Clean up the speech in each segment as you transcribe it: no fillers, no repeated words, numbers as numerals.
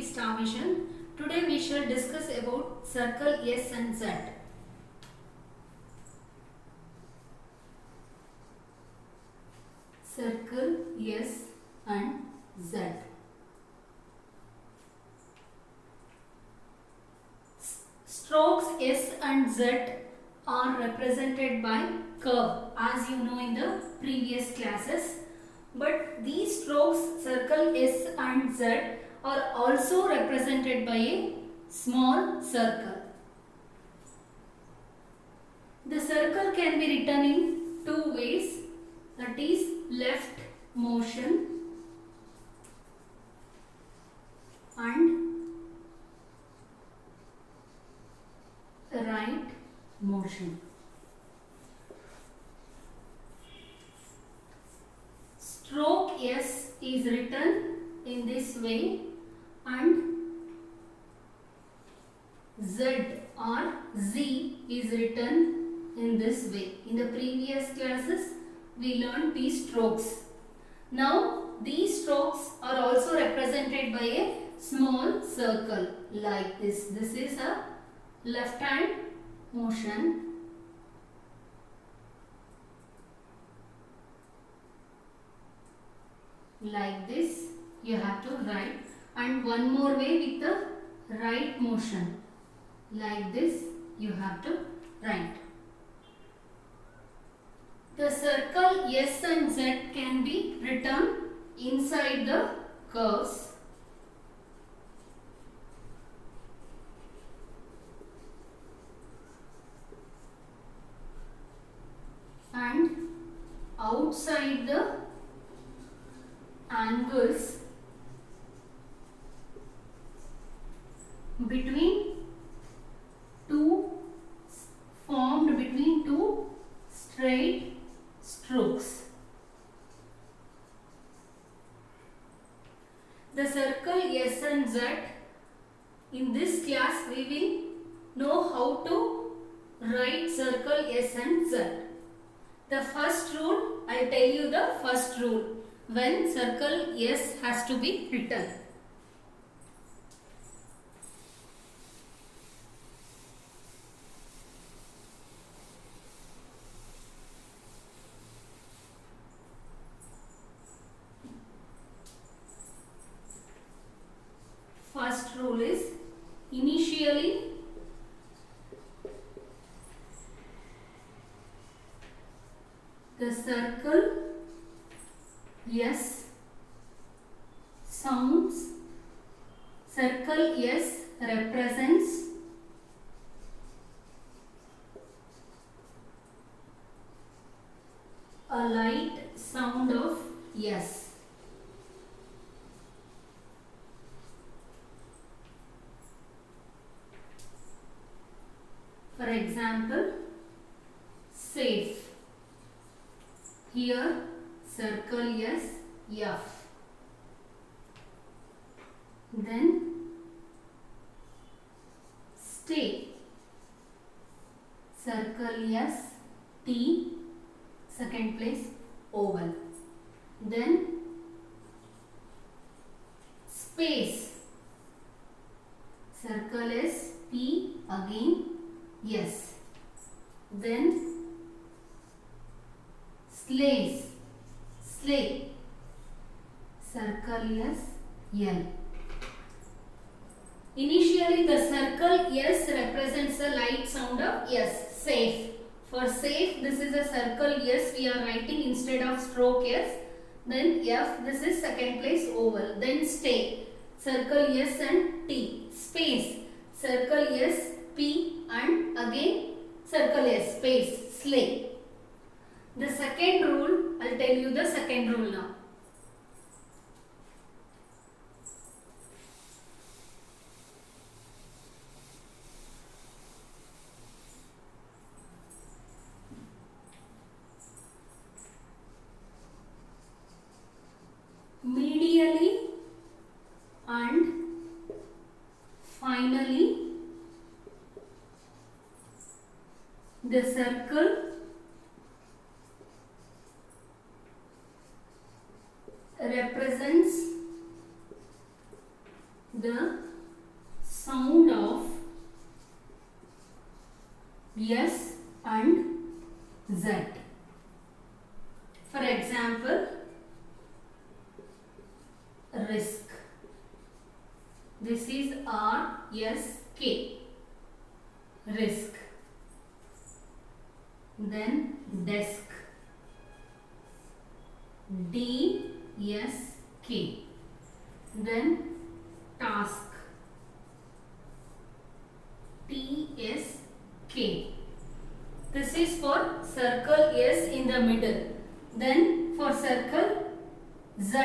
Star Mission. Today we shall discuss about circle S and Z. Circle S and Z. Strokes S and Z are represented by curve, as you know in the previous classes. But these strokes circle S and Z are also represented by a small circle. The circle can be written in two ways, that is left motion and right motion. Stroke S is written in this way and Z or Z is written in this way. In the previous classes we learned these strokes. Now these strokes are also represented by a small circle like this. This is a left hand motion. Like this you have to write, and one more way with the right motion. Like this you have to write. The circle S and Z can be written inside the curves. And outside the angles formed between two straight strokes. The circle S and Z, in this class we will know how to write circle S and Z. The first rule, I will tell you the first rule when circle S has to be written. First rule is, initially the circle S sounds, circle S represents a light sound of S. For example, safe. Here circle S, F. Then stay. Circle S, T. Second place, oval. Then space. Circle S, P. Again yes. Then sleigh. Circle S, L. Initially the circle S represents a light sound of S, safe. For safe, this is a circle S we are writing instead of stroke S. Then F, this is second place, oval. Then stay, circle S and T. Space, circle S, P, and again circle S, space, sleigh. The second rule, I will tell you the second rule now. Medially and finally the circle represents the sound of S and Z. For example, risk. This is R-S-K. Risk. Then desk. D-S-K. Then task. T-S-K. This is for circle S in the middle. Then for circle Z.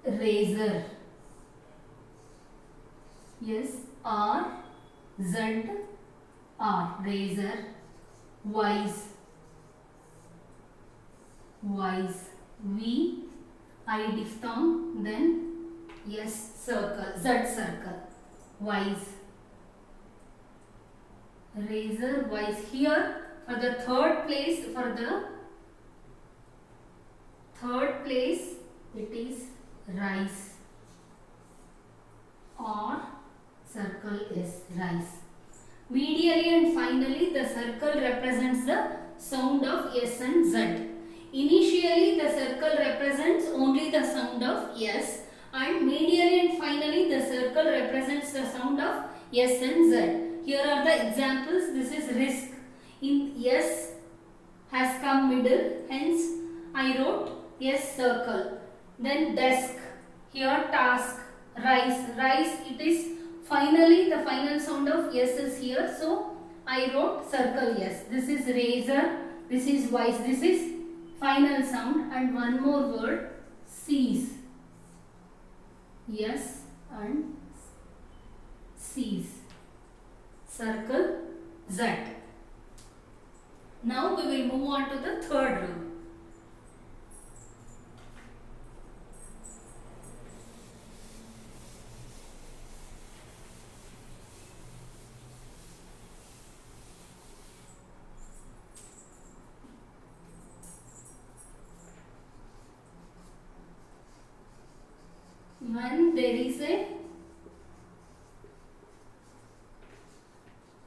Razor. Yes, R, Z, R. Razor. Wise. Wise. V, I diphthong, then S circle, Z circle. Wise. Razor, wise. Here for the third place, it is rice or circle S, rice. Medially and finally the circle represents the sound of S and Z. Initially the circle represents only the sound of S, and medially and finally the circle represents the sound of S and Z. Here are the examples. This is risk. In S has come middle, hence I wrote S circle. Then desk. Here task. Rice. Rice, it is finally the final sound of S is here. So I wrote circle S. This is razor. This is wise. This is final sound. And one more word, cease. S and cease. Circle Z. Now we will move on to the third rule. When there is a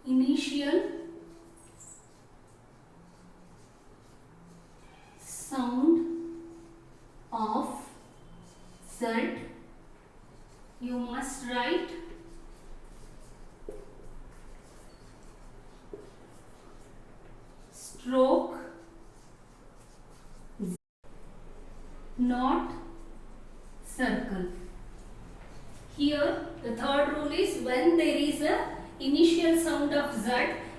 initial sound of Z, you must write stroke Z, not circle. Here the third rule is when there is a initial sound of Z,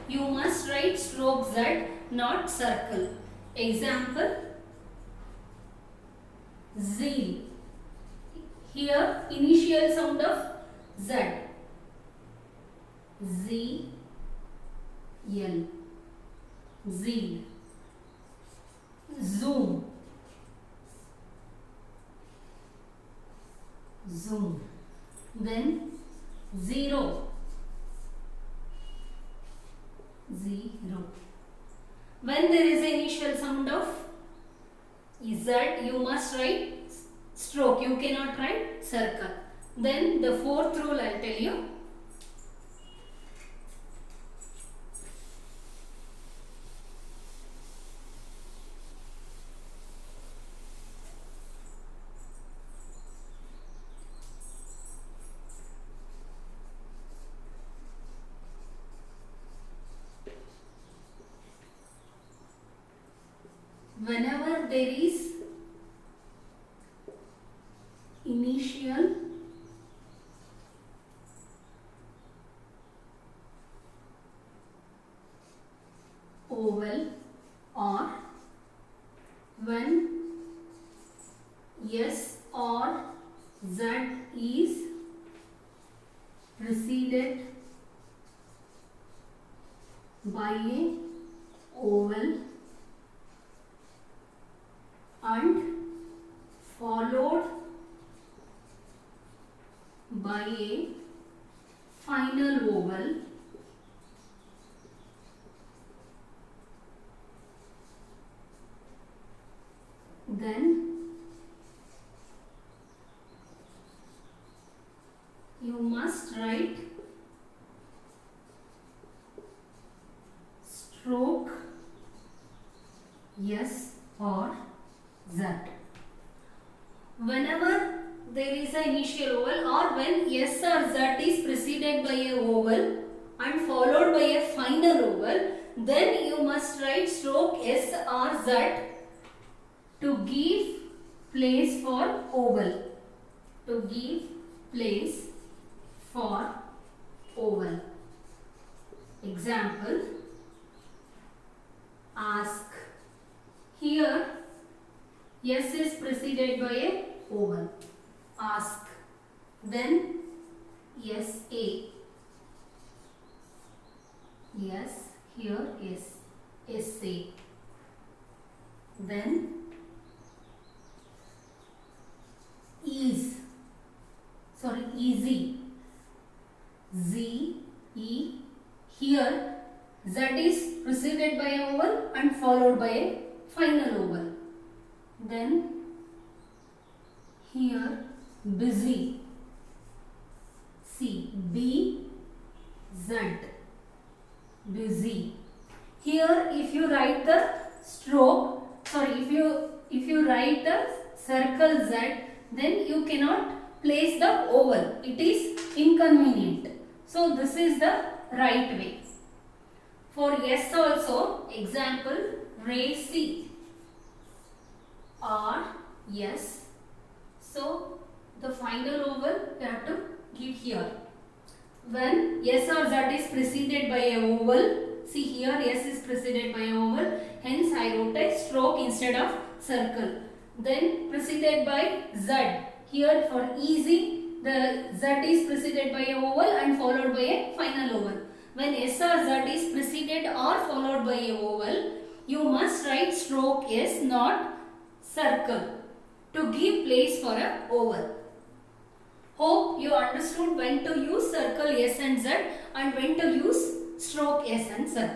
you must write stroke Z, not circle. Example, zeal. Here initial sound of Z. Z-L. Zeal. Zoom. Zoom. Then zero. Zero. When there is an initial sound of Z, you must write stroke. You cannot write circle. Then the fourth rule I will tell you. Whenever there is initial vowel or when S or Z is preceded by a vowel and followed by a final vowel, then for Z. Whenever there is an initial oval or when S or Z is preceded by a oval and followed by a final oval, then you must write stroke S or Z to give place for oval. To give place for oval. Example, ask. Here S is preceded by a oval. Ask. Then SA. Yes, here SA. Then easy. Z E. Here Z is preceded by a oval and followed by a final oval. Then here busy. C B Z. Busy. Here if you write the if you write the circle Z, then you cannot place the oval. It is inconvenient. So this is the right way. For S also, example, racy or yes. So the final oval you have to give here. When S or Z is preceded by a oval, see here S is preceded by a oval, hence I wrote a stroke instead of circle. Then preceded by Z. Here for easy, the Z is preceded by a oval and followed by a final oval. When S or Z is preceded or followed by a oval, you must write stroke S, not circle, to give place for a oval. Hope you understood when to use circle S and Z and when to use stroke S and Z.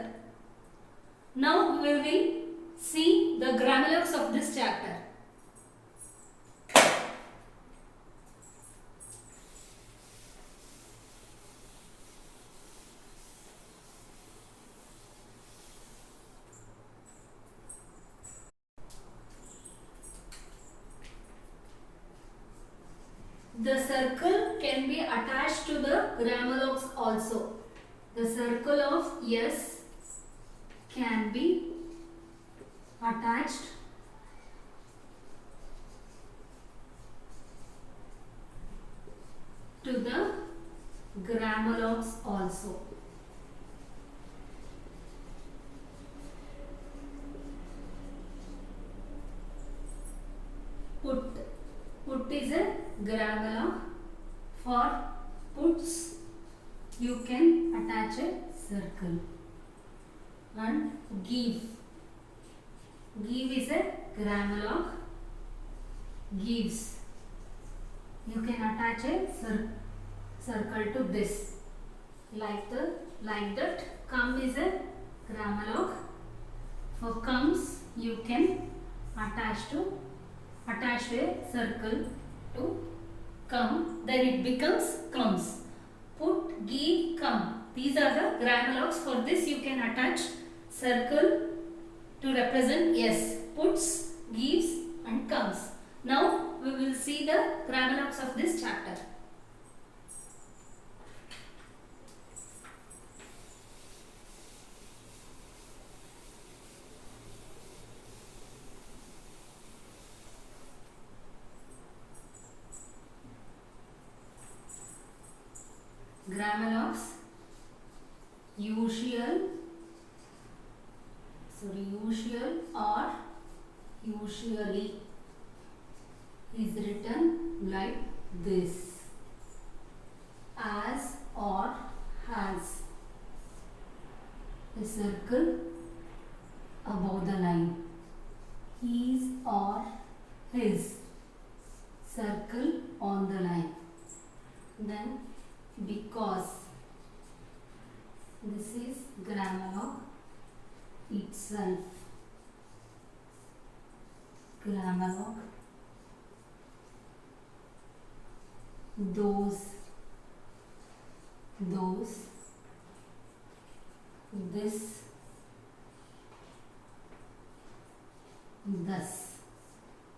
Now we will see the grammar of this chapter. The circle can be attached to the grammar also. The circle of S can be attached to the grammar also. Put is a grammar. For puts you can attach a circle. And give is a grammar. Gives, you can attach a circle to this like that. Come is a grammar. For comes you can attach a circle to come, then it becomes comes. Put, give, come. These are the grammar. For this you can attach circle to represent S. Puts, gives and comes. Now we will see the grammar of this chapter. Grammar usual or usually is written like this: as or has, a circle above the line; his or his, circle on the line. Then because, this is grammar itself. Grammar those, this, thus.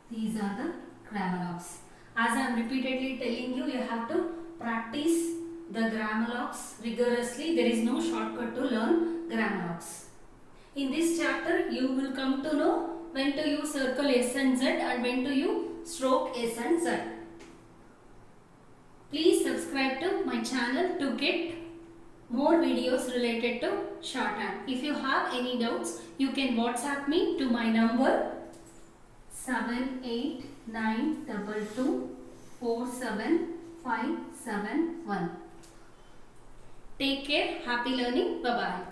These are the grammar locks. As I am repeatedly telling you, you have to practice the grammar locks rigorously. There is no shortcut to learn grammar locks. In this chapter, you will come to know when to use circle S and Z and when to use stroke S and Z. Please subscribe to my channel to get more videos related to shorthand. If you have any doubts, you can WhatsApp me to my number 7892247571. Take care. Happy learning. Bye-bye.